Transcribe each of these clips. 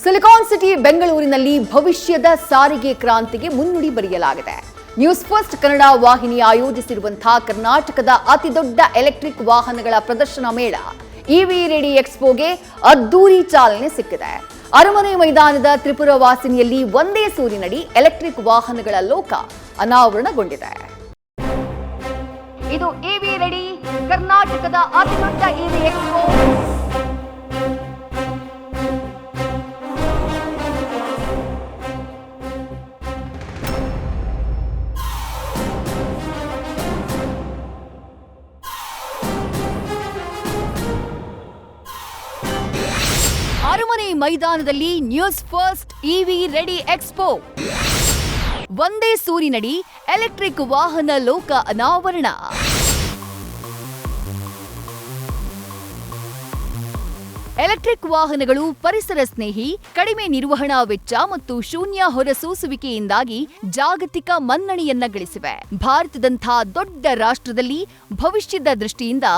Silicon city ಬೆಂಗಳೂರಿನಲ್ಲಿ ಭವಿಷ್ಯದ ಸಾರಿಗೆ ಕ್ರಾಂತಿಗೆ ಮುನ್ನುಡಿ ಬರೆಯಲಾಗಿದೆ. ನ್ಯೂಸ್ ಫಸ್ಟ್ ಕನ್ನಡ ವಾಹಿನಿ ಆಯೋಜಿಸಿರುವಂತಹ ಕರ್ನಾಟಕದ ಅತಿದೊಡ್ಡ ಎಲೆಕ್ಟ್ರಿಕ್ ವಾಹನಗಳ ಪ್ರದರ್ಶನ ಮೇಳ ಇವಿ ರೆಡಿ ಎಕ್ಸ್ಪೋಗೆ ಅದ್ದೂರಿ ಚಾಲನೆ ಸಿಕ್ಕಿದೆ. ಅರಮನೆ ಮೈದಾನದ ತ್ರಿಪುರ ವಾಸಿನಿಯಲ್ಲಿ ಒಂದೇ ಸೂರಿನಡಿ ಎಲೆಕ್ಟ್ರಿಕ್ ವಾಹನಗಳ ಲೋಕ ಅನಾವರಣಗೊಂಡಿದೆ. ಇದು ಇವಿ ರೆಡಿ ಕರ್ನಾಟಕದ ಅತಿದೊಡ್ಡ ಇವಿ ಎಕ್ಸ್ಪೋ. ಅರಮನೆ ಮೈದಾನದಲ್ಲಿ news first EV ready expo. ಒಂದೇ ಸೂರಿನಡಿ ಎಲೆಕ್ಟ್ರಿಕ್ ವಾಹನ ಲೋಕ ಅನಾವರಣ. ಎಲೆಕ್ಟ್ರಿಕ್ ವಾಹನಗಳು ಪರಿಸರ ಸ್ನೇಹಿ, ಕಡಿಮೆ ನಿರ್ವಹಣಾ ವೆಚ್ಚ ಮತ್ತು ಶೂನ್ಯ ಹೊರಸೂಸುವಿಕೆಯಿಂದಾಗಿ ಜಾಗತಿಕ ಮನ್ನಣೆಯನ್ನ ಗಳಿಸಿವೆ. ಭಾರತದಂಥ ದೊಡ್ಡ ರಾಷ್ಟ್ರದಲ್ಲಿ ಭವಿಷ್ಯದ ದೃಷ್ಟಿಯಿಂದ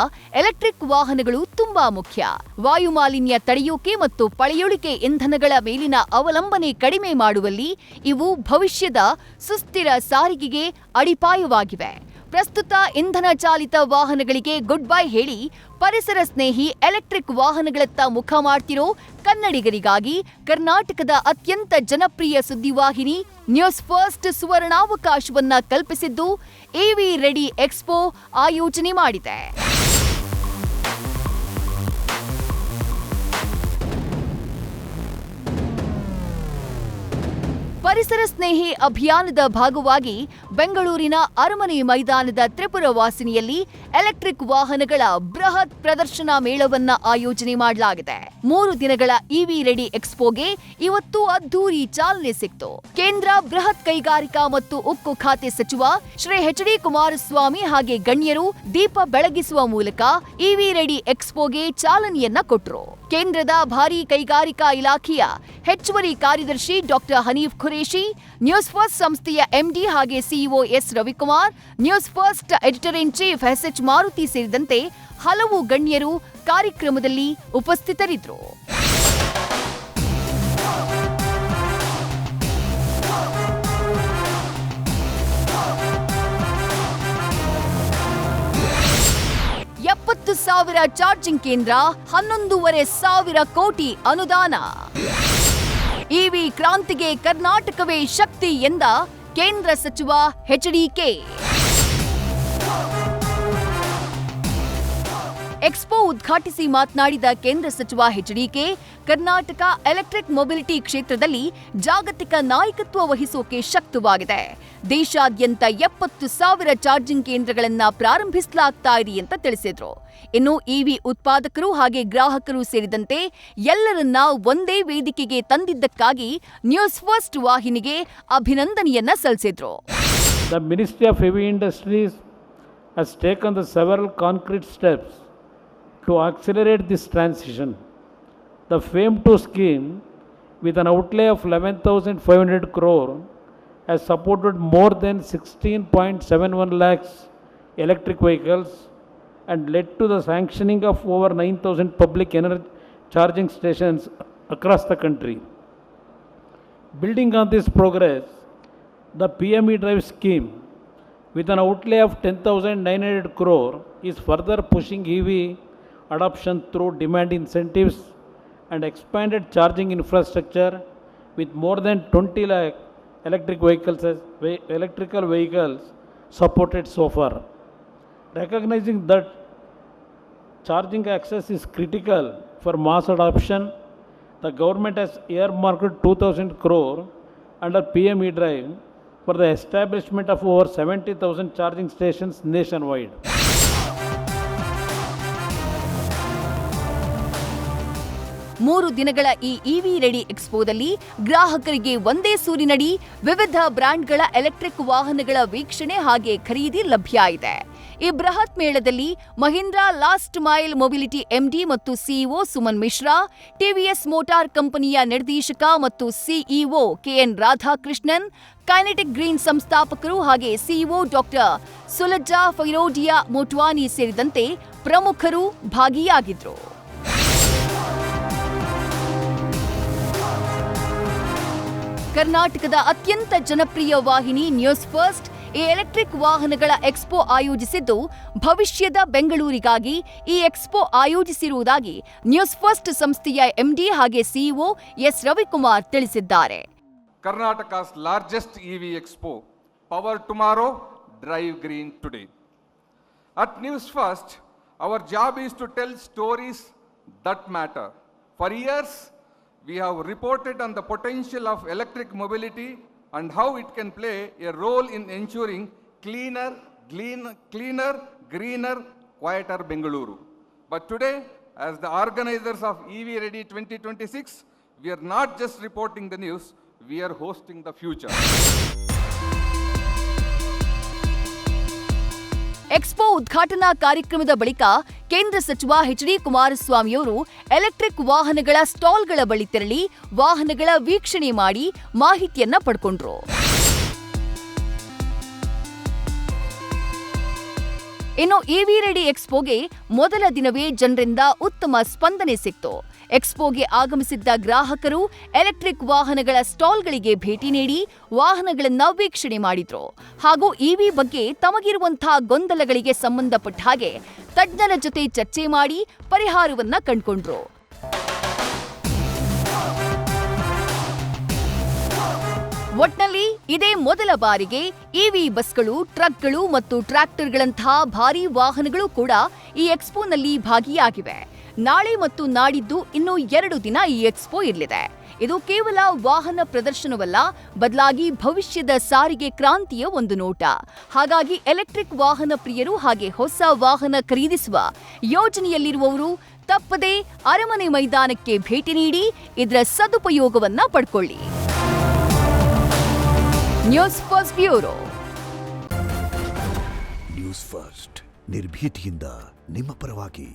ಎಲೆಕ್ಟ್ರಿಕ್ ವಾಹನಗಳು ತುಂಬಾ ಮುಖ್ಯ. ವಾಯುಮಾಲಿನ್ಯ ತಡೆಯೋಕೆ ಮತ್ತು ಪಳೆಯುಳಿಕೆ ಇಂಧನಗಳ ಮೇಲಿನ ಅವಲಂಬನೆ ಕಡಿಮೆ ಮಾಡುವಲ್ಲಿ ಇವು ಭವಿಷ್ಯದ ಸುಸ್ಥಿರ ಸಾರಿಗೆಗೆ ಅಡಿಪಾಯವಾಗಿವೆ. ಪ್ರಸ್ತುತ ಇಂಧನ ಚಾಲಿತ ವಾಹನಗಳಿಗೆ ಗುಡ್ ಬೈ ಹೇಳಿ ಪರಿಸರ ಸ್ನೇಹಿ ಎಲೆಕ್ಟ್ರಿಕ್ ವಾಹನಗಳತ್ತ ಮುಖ ಮಾಡ್ತಿರೋ ಕನ್ನಡಿಗರಿಗಾಗಿ ಕರ್ನಾಟಕದ ಅತ್ಯಂತ ಜನಪ್ರಿಯ ಸುದ್ದಿವಾಹಿನಿ ನ್ಯೂಸ್ ಫಸ್ಟ್ ಸುವರ್ಣಾವಕಾಶವನ್ನ ಕಲ್ಪಿಸಿದ್ದು ಇವಿ ರೆಡಿ ಎಕ್ಸ್ಪೋ ಆಯೋಜನೆ ಮಾಡಿದೆ. ಪರಿಸರ ಸ್ನೇಹಿ ಅಭಿಯಾನದ ಭಾಗವಾಗಿ ಬೆಂಗಳೂರಿನ ಅರಮನೆ ಮೈದಾನದ ತ್ರಿಪುರ ವಾಸಿನಿಯಲ್ಲಿ ಎಲೆಕ್ಟ್ರಿಕ್ ವಾಹನಗಳ ಬೃಹತ್ ಪ್ರದರ್ಶನ ಮೇಳವನ್ನ ಆಯೋಜನೆ ಮಾಡಲಾಗಿದೆ. 3 ದಿನಗಳ ಇವಿ ರೆಡಿ ಎಕ್ಸ್ಪೋಗೆ ಇವತ್ತು ಅದ್ದೂರಿ ಚಾಲನೆ ಸಿಕ್ತು. ಕೇಂದ್ರ ಬೃಹತ್ ಕೈಗಾರಿಕಾ ಮತ್ತು ಉಕ್ಕು ಖಾತೆ ಸಚಿವ ಶ್ರೀ ಎಚ್.ಡಿ. ಕುಮಾರಸ್ವಾಮಿ ಹಾಗೆ ಗಣ್ಯರು ದೀಪ ಬೆಳಗಿಸುವ ಮೂಲಕ ಇವಿ ರೆಡಿ ಎಕ್ಸ್ಪೋಗೆ ಚಾಲನೆಯನ್ನ ಕೊಟ್ಟರು. ಕೇಂದ್ರದ ಭಾರೀ ಕೈಗಾರಿಕಾ ಇಲಾಖೆಯ ಹೆಚ್ಚುವರಿ ಕಾರ್ಯದರ್ಶಿ doctor Hanif Qureshi, News First ಸಂಸ್ಥೆಯ ಎಂಡಿ ಹಾಗೆ CEO S Ravikumar, News First editor in chief S H. Maruti ಸೇರಿದಂತೆ ಹಲವು ಗಣ್ಯರು ಕಾರ್ಯಕ್ರಮದಲ್ಲಿ ಉಪಸ್ಥಿತರಿದ್ದರು. ಸಾವಿರ ಚಾರ್ಜಿಂಗ್ ಕೇಂದ್ರ, 11,500 ಕೋಟಿ ಅನುದಾನ. ಇವಿ ಕ್ರಾಂತಿಗೆ ಕರ್ನಾಟಕವೇ ಶಕ್ತಿ ಎಂದ ಕೇಂದ್ರ ಸಚಿವ ಎಚ್.ಡಿ.ಕೆ. ಎಕ್ಸ್ಪೋ ಉದ್ಘಾಟಿಸಿ ಮಾತನಾಡಿದ ಕೇಂದ್ರ ಸಚಿವ ಎಚ್.ಡಿ.ಕೆ, ಕರ್ನಾಟಕ ಎಲೆಕ್ಟ್ರಿಕ್ ಮೊಬಿಲಿಟಿ ಕ್ಷೇತ್ರದಲ್ಲಿ ಜಾಗತಿಕ ನಾಯಕತ್ವ ವಹಿಸೋಕೆ ಶಕ್ತವಾಗಿದೆ. ದೇಶಾದ್ಯಂತ 70,000 ಚಾರ್ಜಿಂಗ್ ಕೇಂದ್ರಗಳನ್ನ ಪ್ರಾರಂಭಿಸಲಾಗ್ತಾ ಇದೆ ಅಂತ ತಿಳಿಸಿದ್ರು. ಇನ್ನು ಇವಿ ಉತ್ಪಾದಕರು ಹಾಗೆ ಗ್ರಾಹಕರು ಸೇರಿದಂತೆ ಎಲ್ಲರನ್ನ ಒಂದೇ ವೇದಿಕೆಗೆ ತಂದಿದ್ದಕ್ಕಾಗಿ ನ್ಯೂಸ್ ಫಸ್ಟ್ ವಾಹಿನಿಗೆ ಅಭಿನಂದನೆಯನ್ನ ಸಲ್ಲಿಸಿದ್ರು. The Ministry of Heavy Industries has taken the several concrete steps to accelerate this transition. The FAME2 scheme, with an outlay of 11,500 crore, has supported more than 16.71 lakhs electric vehicles and led to the sanctioning of over 9,000 public energy charging stations across the country. Building on this progress, the PME Drive scheme, with an outlay of 10,900 crore, is further pushing EV adoption through demand incentives and expanded charging infrastructure, with more than 20 lakh electrical vehicles supported so far. Recognizing that charging access is critical for mass adoption, the government has earmarked 2,000 crore under PME Drive for the establishment of over 70,000 charging stations nationwide. 3 ದಿನಗಳ ಈ EV ready ಎಕ್ಸ್ಪೋದಲ್ಲಿ ಗ್ರಾಹಕರಿಗೆ ಒಂದೇ ಸೂರಿನಡಿ ವಿವಿಧ ಬ್ರ್ಯಾಂಡ್ಗಳ electric ವಾಹನಗಳ ವೀಕ್ಷಣೆ ಹಾಗೆ ಖರೀದಿ ಲಭ್ಯ ಇದೆ. ಈ ಬೃಹತ್ ಮೇಳದಲ್ಲಿ Mahindra last mile mobility MD ಮತ್ತು CEO Suman Mishra, TVS motor ಕಂಪನಿಯ ನಿರ್ದೇಶಕ ಮತ್ತು CEO KN Radhakrishnan, Kinetic green ಸಂಸ್ಥಾಪಕರು ಹಾಗೆ ಸಿಇಒ ಡಾಕ್ಟರ್ ಸುಲಜ್ಜಾ ಫೈರೋಡಿಯಾ ಮೋಟ್ವಾನಿ ಸೇರಿದಂತೆ ಪ್ರಮುಖರು ಭಾಗಿಯಾಗಿದ್ದರು. ಕರ್ನಾಟಕದ ಅತ್ಯಂತ ಜನಪ್ರಿಯ ವಾಹಿನಿ ನ್ಯೂಸ್ ಫಸ್ಟ್ ಈ ಎಲೆಕ್ಟ್ರಿಕ್ ವಾಹನಗಳ ಎಕ್ಸ್ಪೋ ಆಯೋಜಿಸಿದ್ದು ಭವಿಷ್ಯದ ಬೆಂಗಳೂರಿಗಾಗಿ ಈ ಎಕ್ಸ್ಪೋ ಆಯೋಜಿಸಿರುವುದಾಗಿ ನ್ಯೂಸ್ ಫಸ್ಟ್ ಸಂಸ್ಥೆಯ ಎಂಡಿ ಹಾಗೆ ಸಿಇಒ ಎಸ್ ರವಿಕುಮಾರ್ ತಿಳಿಸಿದ್ದಾರೆ. Karnataka's largest EV expo, Power Tomorrow, Drive Green Today. At News First, our job is to tell stories that matter. For years, we have reported on the potential of electric mobility and how it can play a role in ensuring cleaner, greener, quieter Bengaluru. But today, as the organizers of EV Ready 2026, we are not just reporting the news, we are hosting the future. Expo ಉದ್ಘಾಟನಾ ಕಾರ್ಯಕ್ರಮದ ಬಳಿಕ ಕೇಂದ್ರ ಸಚಿವ H D. ಕುಮಾರಸ್ವಾಮಿಯವರು electric ವಾಹನಗಳ ಸ್ಟಾಲ್ಗಳ ಬಳಿ ತೆರಳಿ ವಾಹನಗಳ ವೀಕ್ಷಣೆ ಮಾಡಿ ಮಾಹಿತಿಯನ್ನ ಪಡ್ಕೊಂಡ್ರು. ಇನ್ನು ಇವಿ ರೆಡಿ ಎಕ್ಸ್ಪೋಗೆ ಮೊದಲ ದಿನವೇ ಜನರಿಂದ ಉತ್ತಮ ಸ್ಪಂದನೆ ಸಿಕ್ತು. ಎಕ್ಸ್ಪೋಗೆ ಆಗಮಿಸಿದ್ದ ಗ್ರಾಹಕರು ಎಲೆಕ್ಟ್ರಿಕ್ ವಾಹನಗಳ ಸ್ಟಾಲ್ಗಳಿಗೆ ಭೇಟಿ ನೀಡಿ ವಾಹನಗಳನ್ನ ವೀಕ್ಷಣೆ ಮಾಡಿದ್ರು. ಹಾಗೂ ಇವಿ ಬಗ್ಗೆ ತಮಗಿರುವಂತಹ ಗೊಂದಲಗಳಿಗೆ ಸಂಬಂಧಪಟ್ಟ ಹಾಗೆ ತಜ್ಞರ ಜೊತೆ ಚರ್ಚೆ ಮಾಡಿ ಪರಿಹಾರವನ್ನ ಕಂಡುಕೊಂಡ್ರು. ಒಟ್ನಲ್ಲಿ ಇದೇ ಮೊದಲ ಬಾರಿಗೆ ಇವಿ ಬಸ್ಗಳು, ಟ್ರಕ್ಗಳು ಮತ್ತು ಟ್ರ್ಯಾಕ್ಟರ್ಗಳಂತಹ ಭಾರೀ ವಾಹನಗಳು ಕೂಡ ಈ ಎಕ್ಸ್ಪೋನಲ್ಲಿ ಭಾಗಿಯಾಗಿವೆ. ನಾಳೆ ಮತ್ತು ನಾಡಿದ್ದು ಇನ್ನೂ 2 ದಿನ ಈ ಎಕ್ಸ್ಪೋ ಇರಲಿದೆ. ಇದು ಕೇವಲ ವಾಹನ ಪ್ರದರ್ಶನವಲ್ಲ, ಬದಲಾಗಿ ಭವಿಷ್ಯದ ಸಾರಿಗೆ ಕ್ರಾಂತಿಯ ಒಂದು ನೋಟ. ಹಾಗಾಗಿ ಎಲೆಕ್ಟ್ರಿಕ್ ವಾಹನ ಪ್ರಿಯರು ಹಾಗೆ ಹೊಸ ವಾಹನ ಖರೀದಿಸುವ ಯೋಜನೆಯಲ್ಲಿರುವವರು ತಪ್ಪದೇ ಅರಮನೆ ಮೈದಾನಕ್ಕೆ ಭೇಟಿ ನೀಡಿ ಇದರ ಸದುಪಯೋಗವನ್ನ ಪಡ್ಕೊಳ್ಳಿ. News First bureau. News First ನಿರ್ಭೀತಿಯಿಂದ ನಿಮ್ಮ ಪರವಾಗಿ.